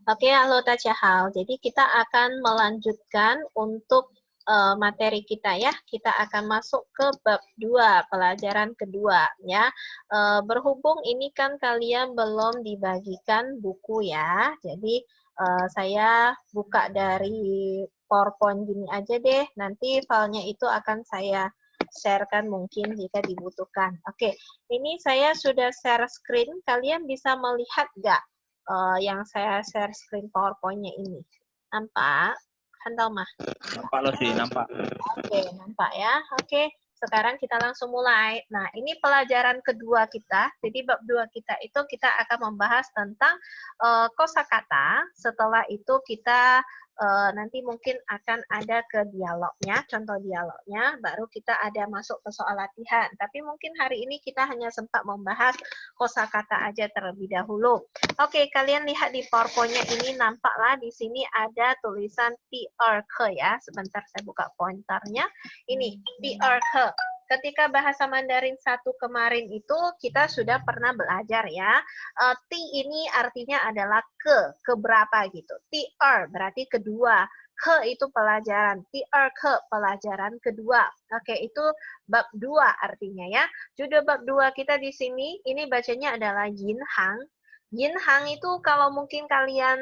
Oke, halo Tajahal. Jadi kita akan melanjutkan untuk materi kita ya. Kita akan masuk ke bab 2, pelajaran kedua ya. Berhubung ini kan kalian belum dibagikan buku ya. Jadi saya buka dari PowerPoint gini aja deh. Nanti filenya itu akan saya sharekan mungkin jika dibutuhkan. Oke, ini saya sudah share screen. Kalian bisa melihat nggak yang saya share screen PowerPoint-nya ini? Nampak? Handal mah? Nampak loh sih, nampak. Oke, nampak ya. Oke, sekarang kita langsung mulai. Nah, ini pelajaran kedua kita. Jadi bab 2 kita itu kita akan membahas tentang kosakata. Setelah itu kita nanti mungkin akan ada ke dialognya, contoh dialognya, baru kita ada masuk ke soal latihan. Tapi mungkin hari ini kita hanya sempat membahas kosakata aja terlebih dahulu. Oke, kalian lihat di PowerPoint-nya ini nampaklah di sini ada tulisan PR ya. Sebentar saya buka pointernya. Ini PR. Ketika bahasa Mandarin 1 kemarin itu kita sudah pernah belajar ya. T ini artinya adalah keberapa gitu. TR berarti kedua. Ke itu pelajaran. TR ke pelajaran kedua. Oke, itu bab 2 artinya ya. Judul bab 2 kita di sini ini bacanya adalah Yin Hang. Yin Hang itu kalau mungkin kalian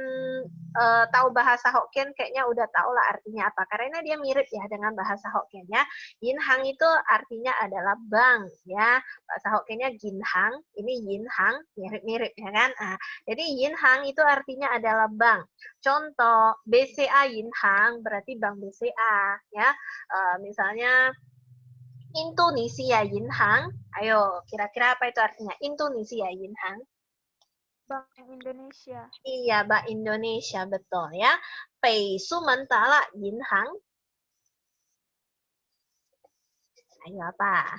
tahu bahasa Hokkien kayaknya udah tahu lah artinya apa. Karena dia mirip ya dengan bahasa Hokkien ya. Yin Hang itu artinya adalah bank ya. Bahasa Hokkiennya Yin Hang, ini Yin Hang, mirip-mirip ya kan. Jadi Yin Hang itu artinya adalah bank. Contoh BCA Yin Hang berarti bank BCA ya. Misalnya Indonesia Yin Hang. Ayo, kira-kira apa itu artinya? Indonesia Yin Hang. Bank Indonesia. Iya, Bank Indonesia, betul ya. Pei Sumentala Yin Hang. Ayo apa?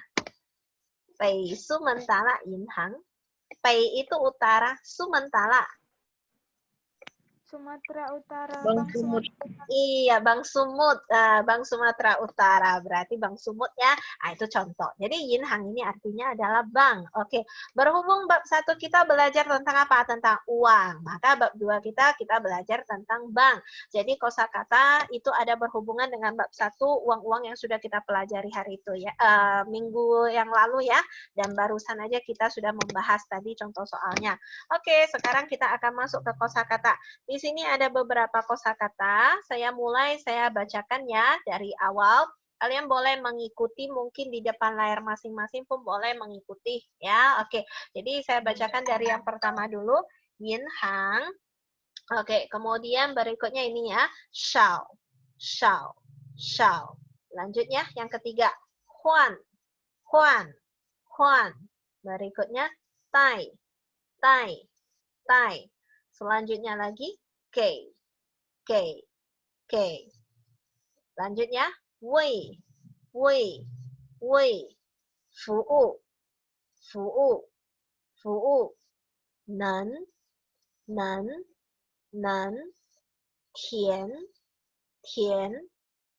Pei Sumentala Yin Hang. Pei itu utara, Sumentala. Sumatera Utara. Bang Sumut. Iya, Bang Sumut. Bang Sumatera Utara. Berarti Bang Sumut ya. Itu contoh. Jadi Yin Hang ini artinya adalah bank. Oke. Berhubung bab 1 kita belajar tentang apa? Tentang uang. Maka bab 2 kita belajar tentang bank. Jadi kosakata itu ada berhubungan dengan bab 1 uang-uang yang sudah kita pelajari hari itu ya. Minggu yang lalu ya. Dan barusan aja kita sudah membahas tadi contoh soalnya. Oke, sekarang kita akan masuk ke kosakata. Di sini ada beberapa kosakata. Saya bacakan ya dari awal. Kalian boleh mengikuti mungkin di depan layar masing-masing pun boleh mengikuti ya. Oke. Jadi saya bacakan dari yang pertama dulu. Yin Hang. Oke, kemudian berikutnya ini ya. Shao. Shao. Shao. Lanjutnya yang ketiga. Huan. Huan. Huan. Berikutnya Tai. Tai. Tai. Selanjutnya lagi K. K. K. Lanjutnya Wei. Wei. Wei. Fu'u. Fu'u. Fu'u. Nan. Nan. Nan. Tian. Tian.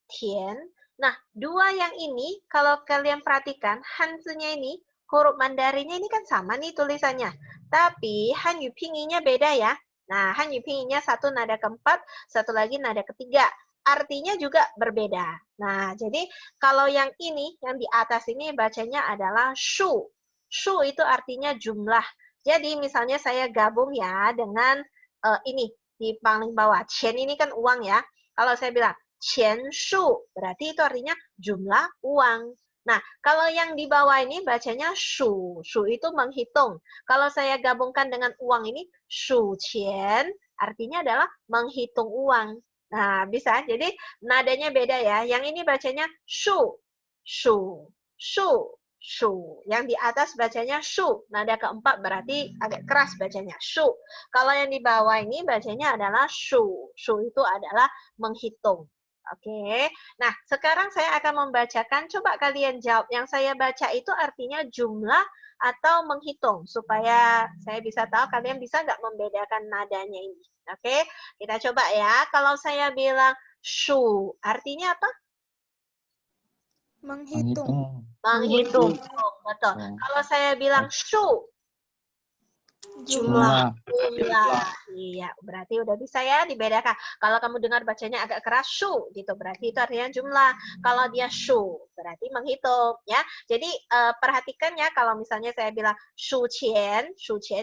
Tian. Nah, dua yang ini kalau kalian perhatikan hanzinya ini huruf Mandarinnya ini kan sama nih tulisannya. Tapi Hanyu Pinyin-nya beda ya. Nah, Hanyu Pinyin-nya satu nada keempat, satu lagi nada ketiga. Artinya juga berbeda. Nah, jadi kalau yang ini, yang di atas ini bacanya adalah shu. Shu itu artinya jumlah. Jadi misalnya saya gabung ya dengan ini di paling bawah. Qian ini kan uang ya. Kalau saya bilang qian shu, berarti itu artinya jumlah uang. Nah, kalau yang di bawah ini bacanya shu. Shu itu menghitung. Kalau saya gabungkan dengan uang ini, shu qian, artinya adalah menghitung uang. Nah, bisa. Jadi, nadanya beda ya. Yang ini bacanya shu. Shu. Shu. Shu. Yang di atas bacanya shu. Nada keempat berarti agak keras bacanya. Shu. Kalau yang di bawah ini bacanya adalah shu. Shu itu adalah menghitung. Oke, nah sekarang saya akan membacakan, coba kalian jawab. Yang saya baca itu artinya jumlah atau menghitung, supaya saya bisa tahu kalian bisa nggak membedakan nadanya ini. Oke, kita coba ya. Kalau saya bilang shu, artinya apa? Menghitung. Menghitung, betul. Kalau saya bilang shu, Jumlah. jumlah. Iya, berarti udah bisa ya dibedakan. Kalau kamu dengar bacanya agak keras, shu, gitu. Berarti itu artinya jumlah. Kalau dia shu, berarti menghitung, ya. Jadi perhatikan ya, kalau misalnya saya bilang shu qian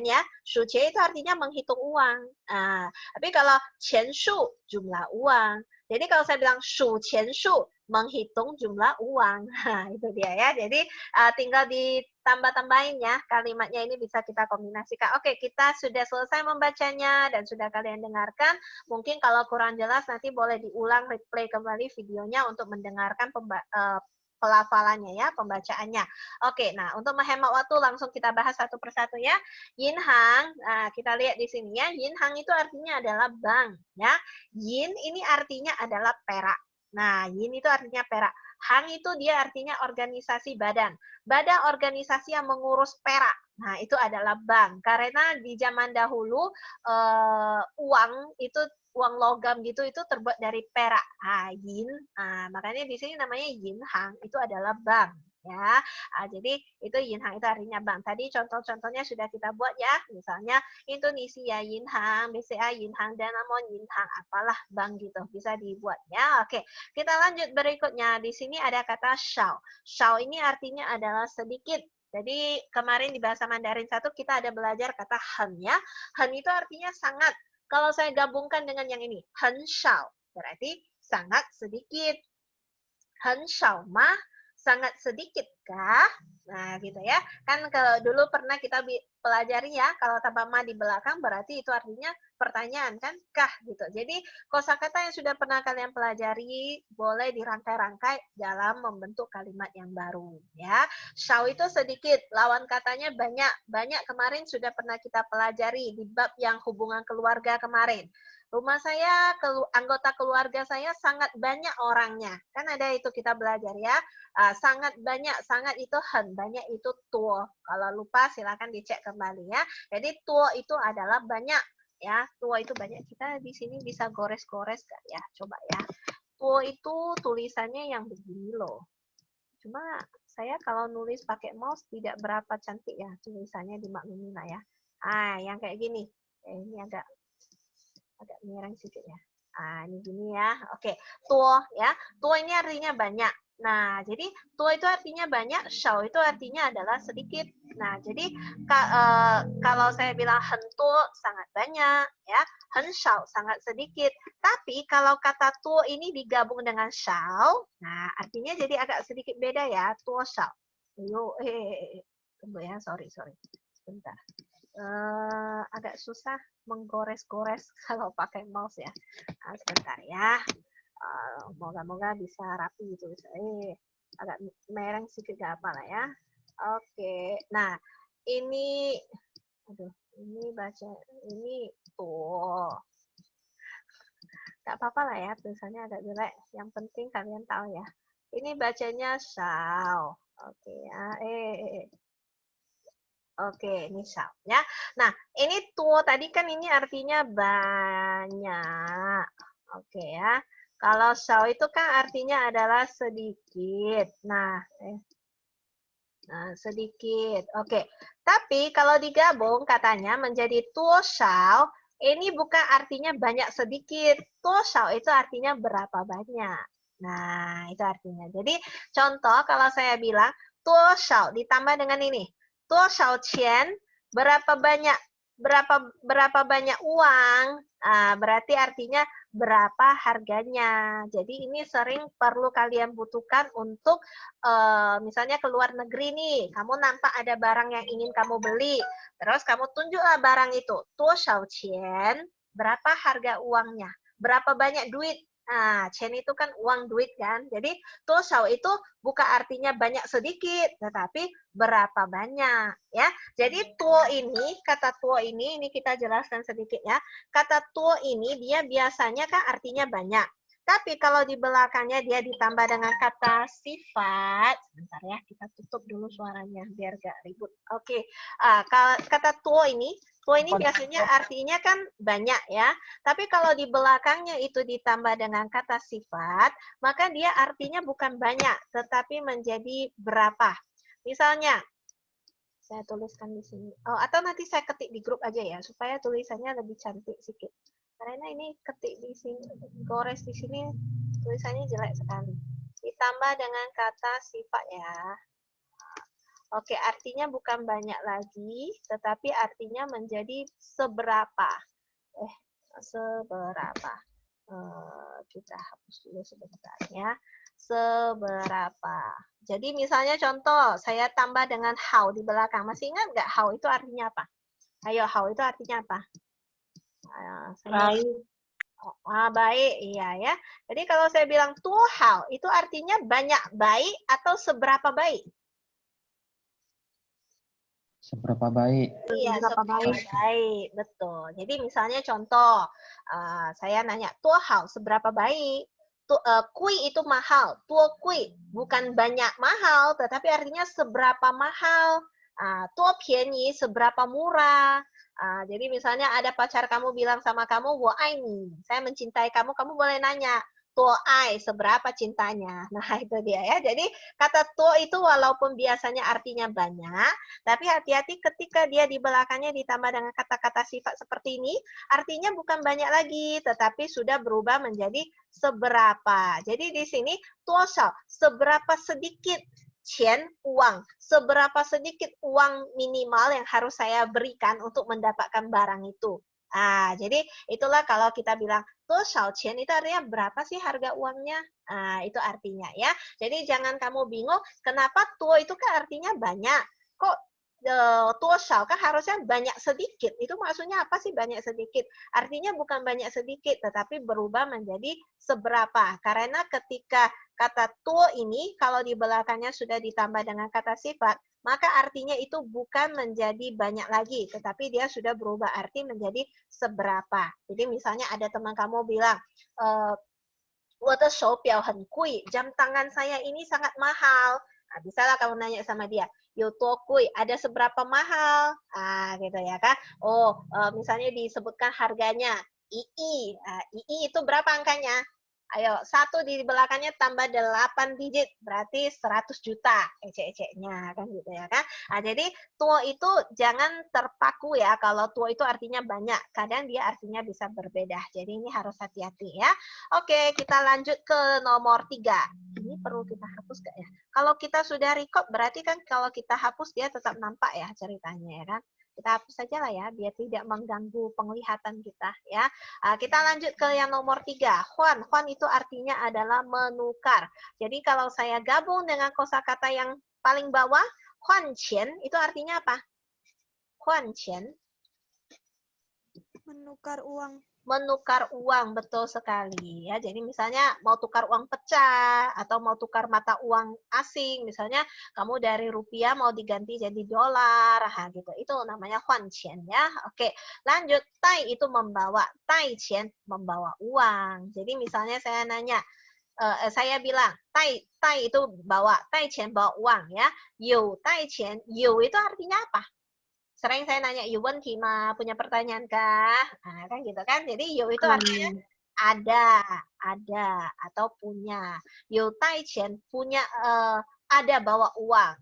ya, shu qian itu artinya menghitung uang. Nah, tapi kalau qian shu, jumlah uang. Jadi kalau saya bilang shu qian shu, menghitung jumlah uang. Nah, itu dia ya. Jadi tinggal ditambah-tambahin ya. Kalimatnya ini bisa kita kombinasikan. Oke, kita sudah selesai membacanya dan sudah kalian dengarkan. Mungkin kalau kurang jelas nanti boleh diulang replay kembali videonya untuk mendengarkan pelafalannya ya, pembacaannya. Oke, nah untuk menghemat waktu langsung kita bahas satu persatu ya. Yin Hang, nah, kita lihat di sini ya. Yin Hang itu artinya adalah bank ya. Yin ini artinya adalah perak. Nah, yin itu artinya perak. Hang itu dia artinya organisasi badan. Badan organisasi yang mengurus perak. Nah, itu adalah bank. Karena di zaman dahulu uang itu uang logam gitu itu terbuat dari perak. Yin. Makanya di sini namanya yin hang. Itu adalah bank. Ya, jadi itu yin hang itu artinya bank. Tadi contoh-contohnya sudah kita buat ya, misalnya Indonesia yin hang, BCA yin hang, Danamon yin hang, apalah bank gitu bisa dibuat ya. Oke, kita lanjut berikutnya. Di sini ada kata shao. Shao ini artinya adalah sedikit. Jadi kemarin di bahasa Mandarin 1 kita ada belajar kata hen ya. Hen itu artinya sangat. Kalau saya gabungkan dengan yang ini, hen shao berarti sangat sedikit. Hen shao mah sangat sedikit kah? Nah, gitu ya. Kan kalau dulu pernah kita pelajari ya, kalau tambah ma di belakang berarti itu artinya pertanyaan kan? Kah gitu. Jadi, kosakata yang sudah pernah kalian pelajari boleh dirangkai-rangkai dalam membentuk kalimat yang baru ya. Shao itu sedikit, lawan katanya banyak. Banyak kemarin sudah pernah kita pelajari di bab yang hubungan keluarga kemarin. Rumah saya, anggota keluarga saya sangat banyak orangnya. Kan ada itu kita belajar ya. Sangat banyak, sangat itu hen, banyak itu tuo. Kalau lupa silakan dicek kembali ya. Jadi tuo itu adalah banyak ya. Tuo itu banyak. Kita di sini bisa gores-gores kan ya. Coba ya. Tuo itu tulisannya yang begini loh. Cuma saya kalau nulis pakai mouse tidak berapa cantik ya tulisannya di Maklumina ya. Yang kayak gini. Ini agak miring sedikit ya. Ini gini ya. Oke, tuo ya. Tuo ini artinya banyak. Nah, jadi tuo itu artinya banyak, shao itu artinya adalah sedikit. Nah, jadi kalau saya bilang hen tuo sangat banyak ya, hen shao sangat sedikit. Tapi kalau kata tuo ini digabung dengan shao, nah artinya jadi agak sedikit beda ya, tuo shao. Tunggu ya, sorry. Sebentar. Agak susah menggores-gores kalau pakai mouse ya. Sebentar ya. Moga-moga bisa rapi gitu. Agak mereng sedikit gak apa lah ya. Oke. Nah, ini ini baca ini tuh. Gak apa-apa lah ya, tulisannya agak jelek. Yang penting kalian tahu ya. Ini bacanya shao. Oke ya. Oke, ini shao ya. Nah, ini tuo tadi kan ini artinya banyak. Oke ya. Kalau shao itu kan artinya adalah sedikit. Nah, sedikit. Oke. Tapi kalau digabung katanya menjadi tuo shao, ini bukan artinya banyak sedikit. Tuo shao itu artinya berapa banyak. Nah, itu artinya. Jadi, contoh kalau saya bilang tuo shao ditambah dengan ini. Tuo shao qian, berapa banyak uang, berarti artinya berapa harganya. Jadi ini sering perlu kalian butuhkan untuk misalnya ke luar negeri nih, kamu nampak ada barang yang ingin kamu beli, terus kamu tunjuklah barang itu, tuo shao qian, berapa harga uangnya, berapa banyak duit. Nah, chen itu kan uang duit kan. Jadi tuo shao itu bukan artinya banyak sedikit, tetapi berapa banyak ya. Jadi tuo ini, kata tuo ini kita jelaskan sedikit ya. Kata tuo ini dia biasanya kan artinya banyak. Tapi kalau di belakangnya dia ditambah dengan kata sifat, sebentar ya, kita tutup dulu suaranya biar gak ribut. Oke, kata tuo ini biasanya artinya kan banyak ya. Tapi kalau di belakangnya itu ditambah dengan kata sifat, maka dia artinya bukan banyak, tetapi menjadi berapa. Misalnya, Saya tuliskan di sini. Oh, atau nanti saya ketik di grup aja ya, supaya tulisannya lebih cantik sedikit. Karena ini ketik di sini, gores di sini, tulisannya jelek sekali. Ditambah dengan kata sifat ya. Oke, artinya bukan banyak lagi, tetapi artinya menjadi seberapa. Seberapa. Kita hapus dulu sebentar ya. Seberapa. Jadi misalnya contoh, saya tambah dengan how di belakang. Masih ingat nggak how itu artinya apa? Ayo, how itu artinya apa? Baik. Baik, iya ya. Jadi kalau saya bilang tuh how, itu artinya banyak baik atau seberapa baik? Seberapa baik? Iya, Seberapa seberapa baik? baik, betul. Jadi misalnya contoh, saya nanya, tuh how, seberapa baik? Kui itu mahal, tuh kui bukan banyak mahal, tetapi artinya seberapa mahal. Tuh pianyi, seberapa murah. Jadi misalnya ada pacar kamu bilang sama kamu, wo ai ni, saya mencintai kamu, kamu boleh nanya, tuh ai, seberapa cintanya. Nah itu dia ya. Jadi kata tuh itu walaupun biasanya artinya banyak, tapi hati-hati ketika dia di belakangnya ditambah dengan kata-kata sifat seperti ini, artinya bukan banyak lagi, tetapi sudah berubah menjadi seberapa. Jadi di sini tuosao, seberapa sedikit chen, uang, seberapa sedikit uang minimal yang harus saya berikan untuk mendapatkan barang itu. Jadi itulah kalau kita bilang tuosao chen itu artinya berapa sih harga uangnya? Itu artinya ya. Jadi jangan kamu bingung kenapa tuo itu kan artinya banyak. Kok tuosao kan harusnya banyak sedikit. Itu maksudnya apa sih banyak sedikit? Artinya bukan banyak sedikit, tetapi berubah menjadi seberapa. Karena ketika kata tuo ini, kalau di belakangnya sudah ditambah dengan kata sifat, maka artinya itu bukan menjadi banyak lagi, tetapi dia sudah berubah arti menjadi seberapa. Jadi misalnya ada teman kamu bilang, jam tangan saya ini sangat mahal. Bisalah kamu nanya sama dia, Yotokui, ada seberapa mahal? Gitu ya kan? Misalnya disebutkan harganya, II. II itu berapa angkanya? Ayo, 1 di belakangnya tambah 8 digit, berarti 100 juta ecek-eceknya, kan gitu ya kan? Jadi tuo itu jangan terpaku ya, kalau tuo itu artinya banyak, kadang dia artinya bisa berbeda. Jadi ini harus hati-hati ya. Oke, kita lanjut ke nomor 3. Ini perlu kita hapus gak ya? Kalau kita sudah record, berarti kan kalau kita hapus dia tetap nampak ya ceritanya ya kan? Kita hapus saja lah ya, biar tidak mengganggu penglihatan kita ya. Kita lanjut ke yang nomor 3. Huan. Huan itu artinya adalah menukar. Jadi kalau saya gabung dengan kosakata yang paling bawah, huan qian itu artinya apa? Huan qian. Menukar uang. Menukar uang, betul sekali ya. Jadi misalnya mau tukar uang pecah atau mau tukar mata uang asing, misalnya kamu dari rupiah mau diganti jadi dolar, gitu. Itu namanya huan qian ya. Oke, lanjut. Tai itu membawa, tai qian membawa uang. Jadi misalnya saya nanya, saya bilang tai itu bawa, tai qian bawa uang ya. You tai qian, you itu artinya apa? Sering saya nanya, you want Kima, punya pertanyaan kah? Kan gitu kan. Jadi you itu artinya ada atau punya. You tai qian punya ada bawa uang,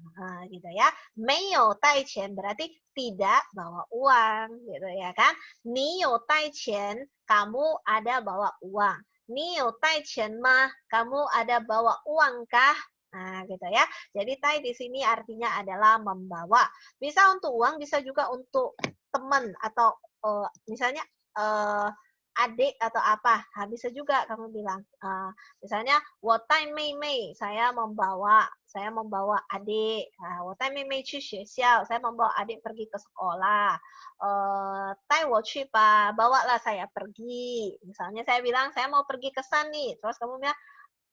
gitu ya. Meiyo tai qian berarti tidak bawa uang, gitu ya kan. Niyo tai qian kamu ada bawa uang. Niyo tai qian mah kamu ada bawa uang kah? Gitu ya. Jadi tai di sini artinya adalah membawa. Bisa untuk uang, bisa juga untuk teman atau misalnya adik atau apa. Bisa juga kamu bilang. Misalnya, wotai mei mei, saya membawa adik. Wotai mei mei cu xuexiao, saya membawa adik pergi ke sekolah. Tai wo cu pa, bawalah saya pergi. Misalnya saya bilang, saya mau pergi ke sana nih. Terus kamu bilang,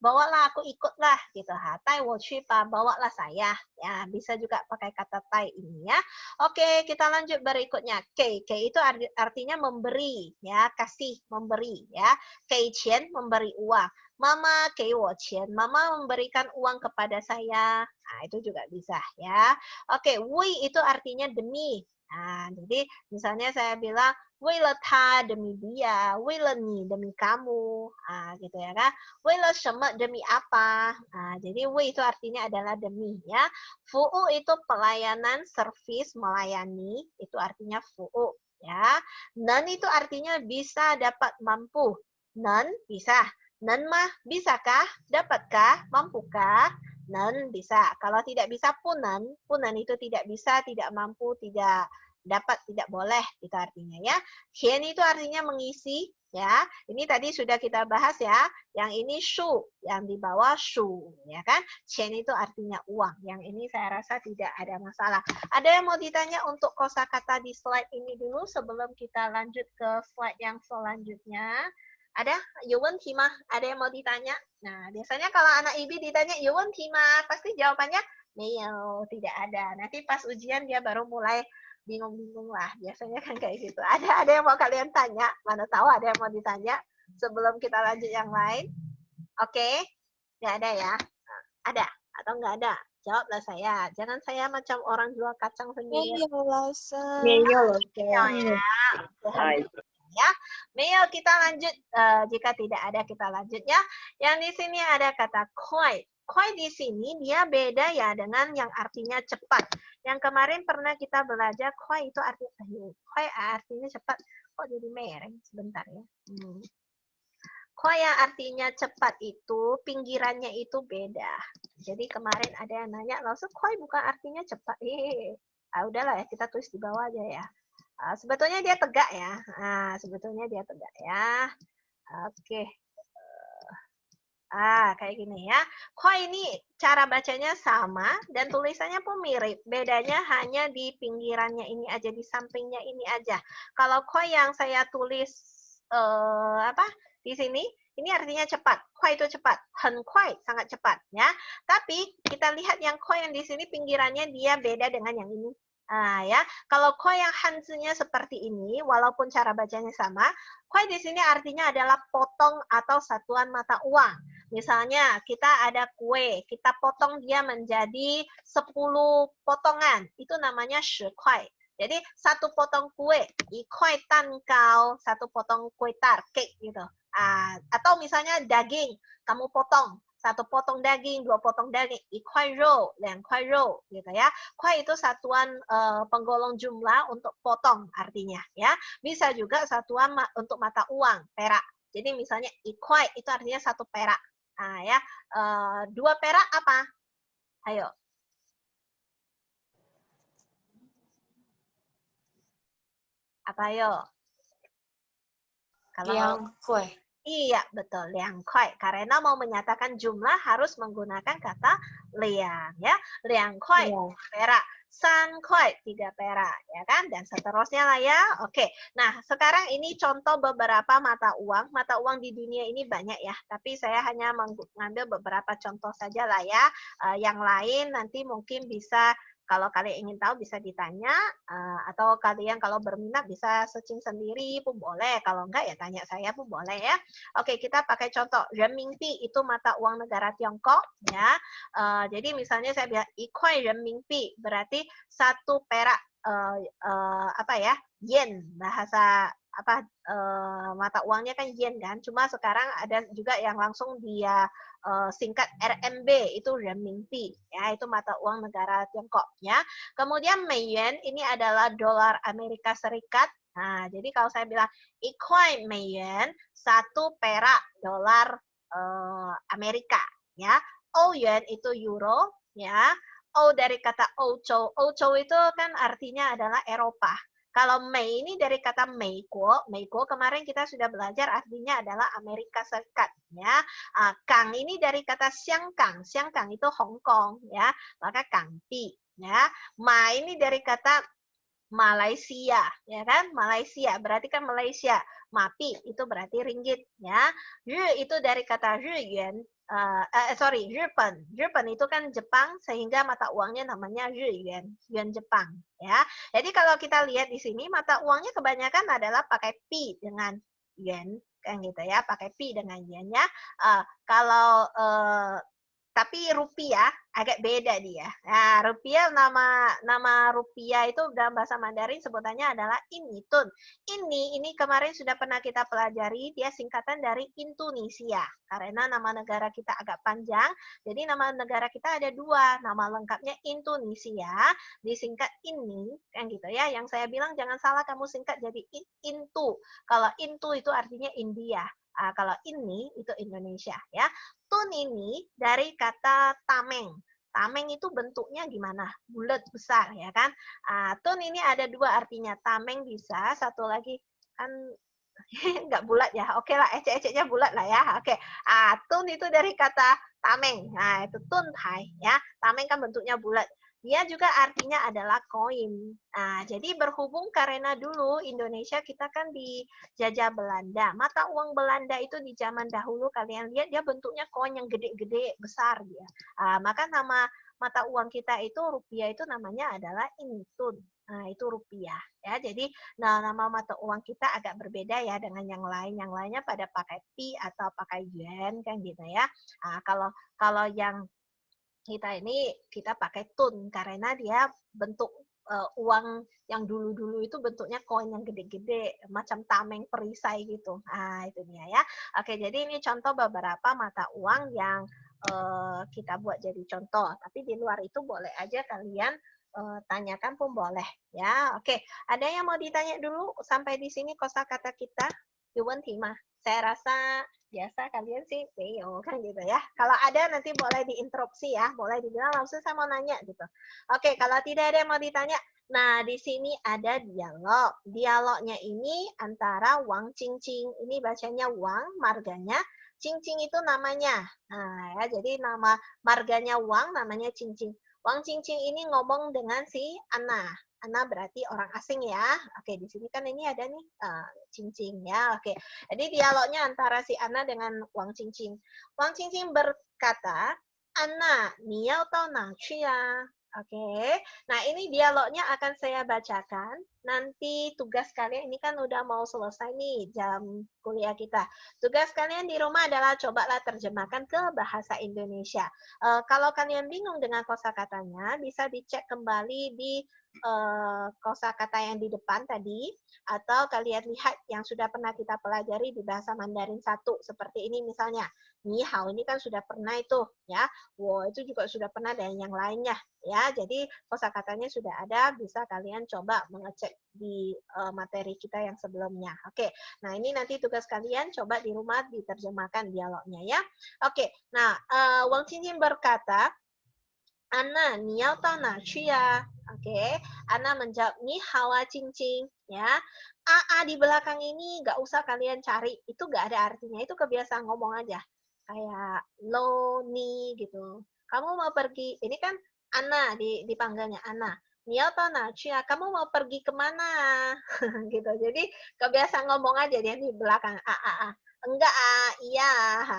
bawalah aku ikutlah gitu. Tai wo qu pa, bawalah saya. Ya, bisa juga pakai kata tai ini ya. Oke, kita lanjut berikutnya. Kei itu artinya memberi ya, kasih, memberi ya. Kei qian memberi uang. Mama kei wo qian, mama memberikan uang kepada saya. Itu juga bisa ya. Oke, wui itu artinya demi. Jadi misalnya saya bilang Weila ta demi dia, weila ni demi kamu, gitu ya kan? Weila shema demi apa? Jadi we itu artinya adalah demi ya. Fu'u itu pelayanan, servis, melayani, itu artinya fu'u ya. Nan itu artinya bisa, dapat, mampu. Nan bisa. Nan mah bisakah? Dapatkah? Mampukah? Nan bisa. Kalau tidak bisa punan, punan itu tidak bisa, tidak mampu, tidak dapat, tidak boleh, itu artinya ya. Hien itu artinya mengisi ya. Ini tadi sudah kita bahas ya. Yang ini shu, yang di bawah shu ya kan. Hien itu artinya uang. Yang ini saya rasa tidak ada masalah. Ada yang mau ditanya untuk kosakata di slide ini dulu sebelum kita lanjut ke slide yang selanjutnya? Ada? Yuwen Tima, ada yang mau ditanya? Nah, biasanya kalau anak IB ditanya Yuwen Tima, pasti jawabannya Meo, tidak ada. Nanti pas ujian dia baru mulai bingung-bingung lah. Biasanya kan kayak gitu. Ada yang mau kalian tanya? Mana tahu ada yang mau ditanya sebelum kita lanjut yang lain? Oke? Nggak ada ya? Ada atau nggak ada? Jawablah saya. Jangan saya macam orang jual kacang sendiri. Meo, oke. Ya, Meo, kita lanjut. Jika tidak ada kita lanjut ya. Yang di sini ada kata koi. Koi di sini dia beda ya dengan yang artinya cepat. Yang kemarin pernah kita belajar koi itu artinya cepat. Kok jadi mereng sebentar ya. Koi yang artinya cepat itu pinggirannya itu beda. Jadi kemarin ada yang nanya, langsung koi bukan artinya cepat. Udahlah ya, kita tulis di bawah aja ya. Sebetulnya dia tegak ya. Sebetulnya dia tegak ya. Oke. Kayak gini ya. Koi ini cara bacanya sama dan tulisannya pun mirip. Bedanya hanya di pinggirannya ini aja, di sampingnya ini aja. Kalau koi yang saya tulis di sini, ini artinya cepat. Koi itu cepat. Hen koi, sangat cepat ya. Tapi kita lihat yang koi yang di sini pinggirannya dia beda dengan yang ini. Ya, kalau koi yang hanzinya seperti ini, walaupun cara bacanya sama, koi di sini artinya adalah potong atau satuan mata uang. Misalnya kita ada kue, kita potong dia menjadi 10 potongan, itu namanya 10 koi. Jadi satu potong kue, 1 koi tan kau, satu potong kue tar, cake gitu. Atau misalnya daging, kamu potong. 1 potong daging, 2 potong daging, 1 块肉, 2 块肉, gitu ya. Kuai itu satuan penggolong jumlah untuk potong artinya ya. Bisa juga satuan untuk mata uang, perak. Jadi misalnya 1 kuai itu artinya 1 perak. Ya. 2 perak apa? Ayo. Apa ayo? Kalau Liang kuai. Iya, betul. Liang kuai. Karena mau menyatakan jumlah harus menggunakan kata liang. Ya. Liang kuai, 2 perak. 3 kuai, 3 perak. Ya kan? Dan seterusnya lah ya. Oke. Nah, sekarang ini contoh beberapa mata uang. Mata uang di dunia ini banyak ya. Tapi saya hanya mengambil beberapa contoh saja lah ya. Yang lain nanti mungkin bisa, kalau kalian ingin tahu bisa ditanya, atau kalian kalau berminat bisa searching sendiri pun boleh. Kalau enggak ya tanya saya pun boleh ya. Oke, kita pakai contoh. Renminbi itu mata uang negara Tiongkok ya. Jadi misalnya saya bilang 1 kuai renminbi berarti 1 perak yen, bahasa mata uangnya kan yen kan. Cuma sekarang ada juga yang langsung dia singkat RMB, itu renminbi ya, itu mata uang negara Tiongkok ya. Kemudian Meiyuan ini adalah dolar Amerika Serikat. Nah, jadi kalau saya bilang 1 kuai Meiyuan, 1 perak dolar Amerika ya. Ouyuan itu euro ya. O dari kata Ouchou. Ouchou itu kan artinya adalah Eropa. Kalau Mei ini dari kata Meikuo. Meikuo kemarin kita sudah belajar artinya adalah Amerika Serikat ya. Kang ini dari kata Xiangkang. Xiangkang itu Hong Kong ya. Maka Kangpi ya. Ma ini dari kata Malaysia ya kan. Malaysia berarti kan Malaysia. Mapi itu berarti ringgit ya. Yu itu dari kata Ryuan. Jepang. Jepang itu kan Jepang, sehingga mata uangnya namanya Ryuan, yuan Jepang ya. Jadi kalau kita lihat di sini mata uangnya kebanyakan adalah pakai pi dengan yuan kan gitu ya, pakai pi dengan yuan ya. Kalau Tapi rupiah agak beda dia. Nah, rupiah nama rupiah itu dalam bahasa Mandarin sebutannya adalah ini tun. Ini kemarin sudah pernah kita pelajari, dia singkatan dari Indonesia. Karena nama negara kita agak panjang, jadi nama negara kita ada dua, nama lengkapnya Indonesia, disingkat ini, kan gitu ya. Yang saya bilang jangan salah kamu singkat jadi intu. Kalau intu itu artinya India. Kalau ini itu Indonesia ya. Tun ini dari kata tameng. Tameng itu bentuknya gimana? Bulat besar ya kan? Tun ini ada dua artinya. Tameng bisa, satu lagi kan nggak bulat ya. Oke lah, ecek-eceknya bulat lah ya. Oke. Tun itu dari kata tameng. Nah, itu tun thai ya. Tameng kan bentuknya bulat. Dia juga artinya adalah koin. Jadi berhubung karena dulu Indonesia kita kan dijajah Belanda. Mata uang Belanda itu di zaman dahulu kalian lihat dia bentuknya koin yang gede-gede besar dia. Maka nama mata uang kita itu rupiah itu namanya adalah intun. Nah, itu rupiah ya. Jadi nama mata uang kita agak berbeda ya dengan yang lain. Yang lainnya pada pakai pi atau pakai yuan kan gitu ya. Kalau yang kita ini kita pakai tun karena dia bentuk uang yang dulu-dulu itu bentuknya koin yang gede-gede macam tameng perisai gitu. Itu dia ya. Oke, jadi ini contoh beberapa mata uang yang kita buat jadi contoh. Tapi di luar itu boleh aja kalian tanyakan pun boleh ya. Oke, ada yang mau ditanya dulu sampai di sini kosakata kita? Mah. Saya rasa biasa kalian sih Theo kan gitu ya. Kalau ada nanti boleh diinterupsi ya, boleh dibilang langsung saya mau nanya gitu. Oke, kalau tidak ada yang mau ditanya, nah di sini ada dialog. Dialognya ini antara Wang Qingqing, ini bacanya Wang, marganya Qingqing itu namanya. Nah ya, jadi nama marganya Wang, namanya Qingqing. Wang Qingqing ini ngomong dengan si Anna. Anna berarti orang asing ya. Oke, di sini kan ini ada nih Qingqing ya. Oke. Jadi dialognya antara si Anna dengan Wang Qingqing. Wang Qingqing berkata, "Anna, ni yao dao na qu ya?" Oke. Nah, ini dialognya akan saya bacakan. Nanti tugas kalian ini kan udah mau selesai nih jam kuliah kita. Tugas kalian di rumah adalah cobalah terjemahkan ke bahasa Indonesia. Kalau kalian bingung dengan kosakatanya, bisa dicek kembali di kosakata yang di depan tadi, atau kalian lihat yang sudah pernah kita pelajari di bahasa Mandarin 1 seperti ini misalnya. Ni hao ini kan sudah pernah itu ya. Wo itu juga sudah pernah dan yang lainnya ya. Jadi kosakatanya sudah ada, bisa kalian coba mengecek di materi kita yang sebelumnya. Oke. Nah, ini nanti tugas kalian coba di rumah diterjemahkan dialognya ya. Oke. Nah, Wang Qingqing berkata, "Anna, ni yao dao na qu ya?" Oke, Ana menjawab, "Ni hao a Qingqing." Ya, di belakang ini nggak usah kalian cari, itu nggak ada artinya, itu kebiasaan ngomong aja. Kayak lo, ni gitu. Kamu mau pergi, ini kan Ana dipanggilnya Ana. Ni yao dao na qu ya? Kamu mau pergi kemana? Gitu. Jadi kebiasaan ngomong aja dia di belakang enggak iya,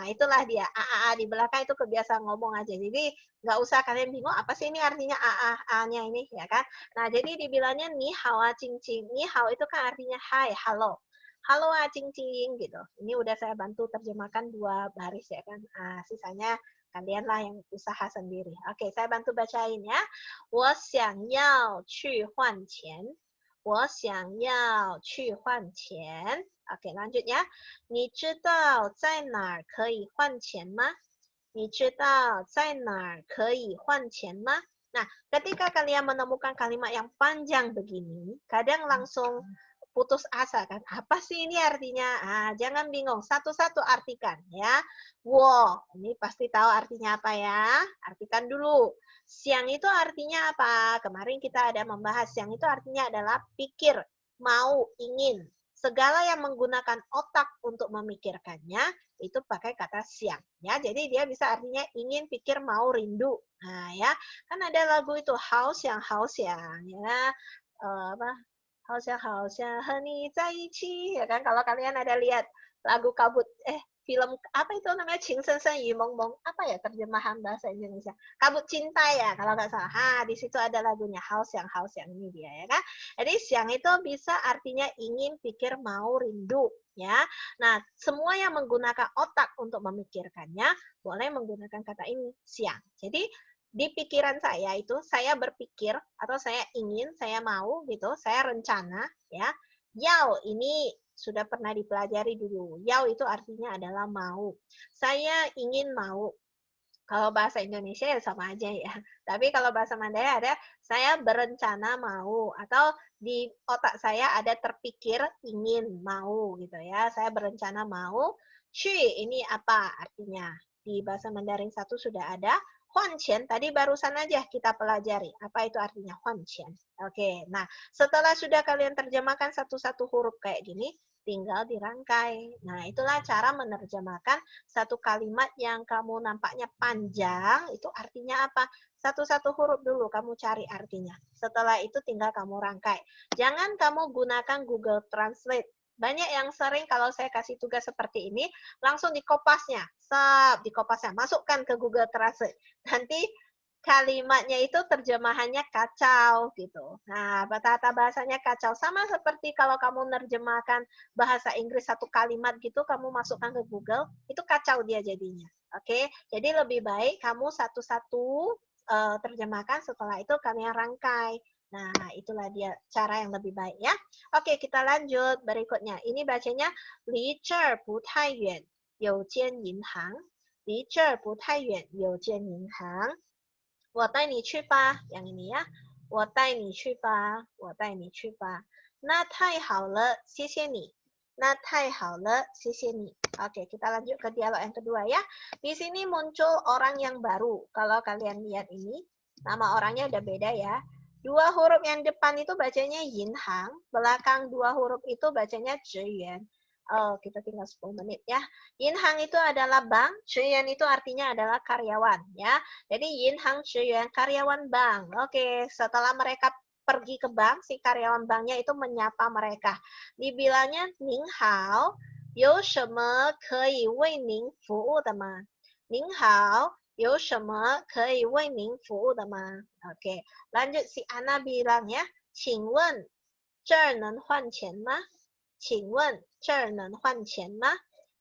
itulah dia di belakang itu kebiasaan ngomong aja. Jadi nggak usah kalian bingung apa sih ini artinya a-nya ini ya kan. Nah, jadi dibilangnya ni hao a Qingqing. Ni hao itu kan artinya hai, halo. Halo a Qingqing gitu. Ini udah saya bantu terjemahkan 2 baris ya kan. Sisanya kalianlah yang usaha sendiri. Oke, saya bantu bacain ya. 我想要去换钱。我想要去换钱。Oke, lanjut ya. 你知道在哪儿可以换钱吗？你知道在哪儿可以换钱吗？ Nah, ketika kalian menemukan kalimat yang panjang begini, kadang langsung putus asa kan. Apa sih ini artinya? Jangan bingung, satu-satu artikan ya. Wow, ini pasti tahu artinya apa ya? Artikan dulu. Siang itu artinya apa? Kemarin kita ada membahas siang itu artinya adalah pikir, mau, ingin. Segala yang menggunakan otak untuk memikirkannya itu pakai kata siang ya. Jadi dia bisa artinya ingin, pikir, mau, rindu. Nah ya, kan ada lagu itu haus yang ya. Apa? Haus yang和你在一起ya kan. Kalau kalian ada lihat lagu kabut film apa itu namanya Qing Shen Shen Yu Meng Meng, apa ya terjemahan bahasa Indonesia, Kabut Cinta ya kalau nggak salah. Di situ ada lagunya Hao Xiang ini dia ya kan. Jadi Xiang itu bisa artinya ingin, pikir, mau, rindu ya. Nah, semua yang menggunakan otak untuk memikirkannya boleh menggunakan kata ini Xiang. Jadi di pikiran saya itu saya berpikir atau saya ingin, saya mau gitu, saya rencana ya. Yao ini sudah pernah dipelajari dulu. Yao itu artinya adalah mau. Saya ingin mau. Kalau bahasa Indonesia ya sama aja ya. Tapi kalau bahasa Mandarin ada saya berencana mau atau di otak saya ada terpikir ingin mau gitu ya. Saya berencana mau. Qu ini apa artinya? Di bahasa Mandarin 1 sudah ada. Huan qian tadi barusan aja kita pelajari. Apa itu artinya huan qian? Oke, nah setelah sudah kalian terjemahkan satu-satu huruf kayak gini, tinggal dirangkai. Nah, itulah cara menerjemahkan satu kalimat yang kamu nampaknya panjang, itu artinya apa? Satu-satu huruf dulu kamu cari artinya. Setelah itu tinggal kamu rangkai. Jangan kamu gunakan Google Translate. Banyak yang sering kalau saya kasih tugas seperti ini, langsung dikopasnya. Dikopasnya. Masukkan ke Google Translate. Nanti kalimatnya itu terjemahannya kacau gitu. Nah, tata bahasanya kacau. Sama seperti kalau kamu menerjemahkan bahasa Inggris satu kalimat gitu, kamu masukkan ke Google, itu kacau dia jadinya. Oke, jadi lebih baik kamu satu-satu terjemahkan, setelah itu kalian rangkai. Nah, itulah dia cara yang lebih baik ya. Oke, kita lanjut berikutnya. Ini bacanya Li zhe bu tai yuan, you jian yin hang. Li zhe bu tai yuan, you jian yin hang. 我带你去吧 yang ini ya. 我带你去吧我带你去吧那太好了谢谢你那太好了谢谢你 Oke, kita lanjut ke dialog yang kedua ya. Di sini muncul orang yang baru. Kalau kalian lihat ini, nama orangnya udah beda ya. Dua huruf yang depan itu bacanya Yin Hang, belakang dua huruf itu bacanya Zhiyuan. Oh, kita tinggal 10 menit ya. Yin Hang itu adalah bank, Zhiyuan itu artinya adalah karyawan ya. Jadi Yin Hang Zhiyuan karyawan bank. Oke, setelah mereka pergi ke bank, si karyawan banknya itu menyapa mereka. Dibilangnya Ning Hao, 有什么可以为您服务的吗？您好，有什么可以为您服务的吗 ？Oke, lanjut si Ana bilang ya, 请问这儿能换钱吗？请问这儿能换钱吗？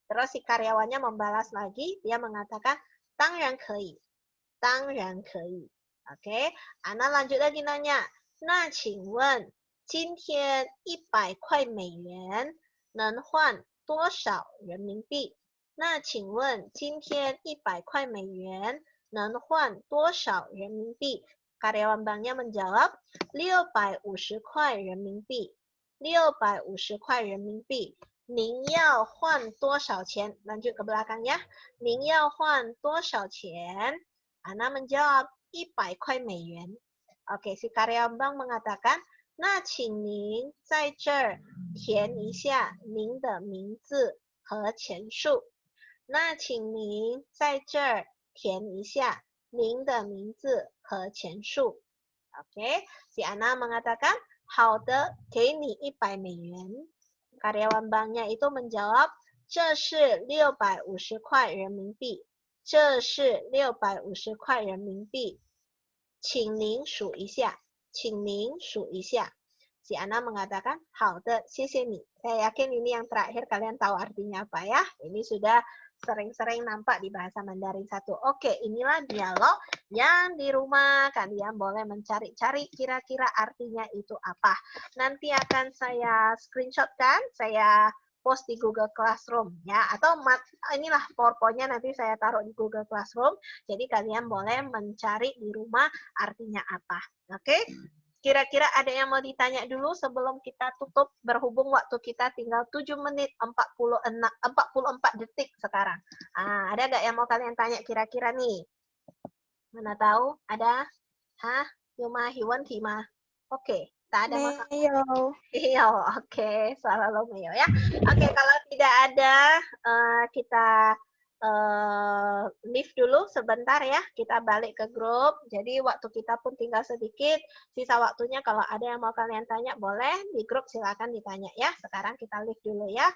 Terus si karyawannya membalas lagi, dia mengatakan 当然可以，当然可以。Oke, Ana lanjut lagi nanya, 那请问今天100块美元能换多少人民币？那请问今天100块美元能换多少人民币？ Karyawan banknya menjawab 650块人民币650块人民币您要换多少钱 lanjut ke belakang ya 您要换多少钱 Ana menjawab 100块美元 Oke, si karyawan bank mengatakan 那请您在这儿填一下您的名字和钱数。那请您在这儿填一下您的名字和钱数。Oke, si Ana mengatakan, 好的，给你100美元。Karyawan banknya itu menjawab, 这是650块人民币。这是650块人民币。请您数一下。请您数一下。Si Ana mengatakan, 好的，谢谢你。Saya yakin ini yang terakhir kalian tahu artinya apa ya. Ini sudah sering-sering nampak di bahasa Mandarin 1. Oke, inilah dialog yang di rumah kalian boleh mencari-cari kira-kira artinya itu apa. Nanti akan saya screenshotkan, saya post di Google Classroom ya, atau inilah PowerPoint-nya nanti saya taruh di Google Classroom. Jadi kalian boleh mencari di rumah artinya apa. Oke? Kira-kira ada yang mau ditanya dulu sebelum kita tutup, berhubung waktu kita tinggal 7 menit 44 detik sekarang. Ada nggak yang mau kalian tanya kira-kira nih? Mana tahu? Ada? Hah? Yuma Hiwan Tima. Oke, tak ada masalah. Iya, oke, selalu Meo ya. Oke, kalau tidak ada, kita leave dulu sebentar ya, kita balik ke grup. Jadi waktu kita pun tinggal sedikit, sisa waktunya kalau ada yang mau kalian tanya boleh di grup silakan ditanya ya. Sekarang kita leave dulu ya.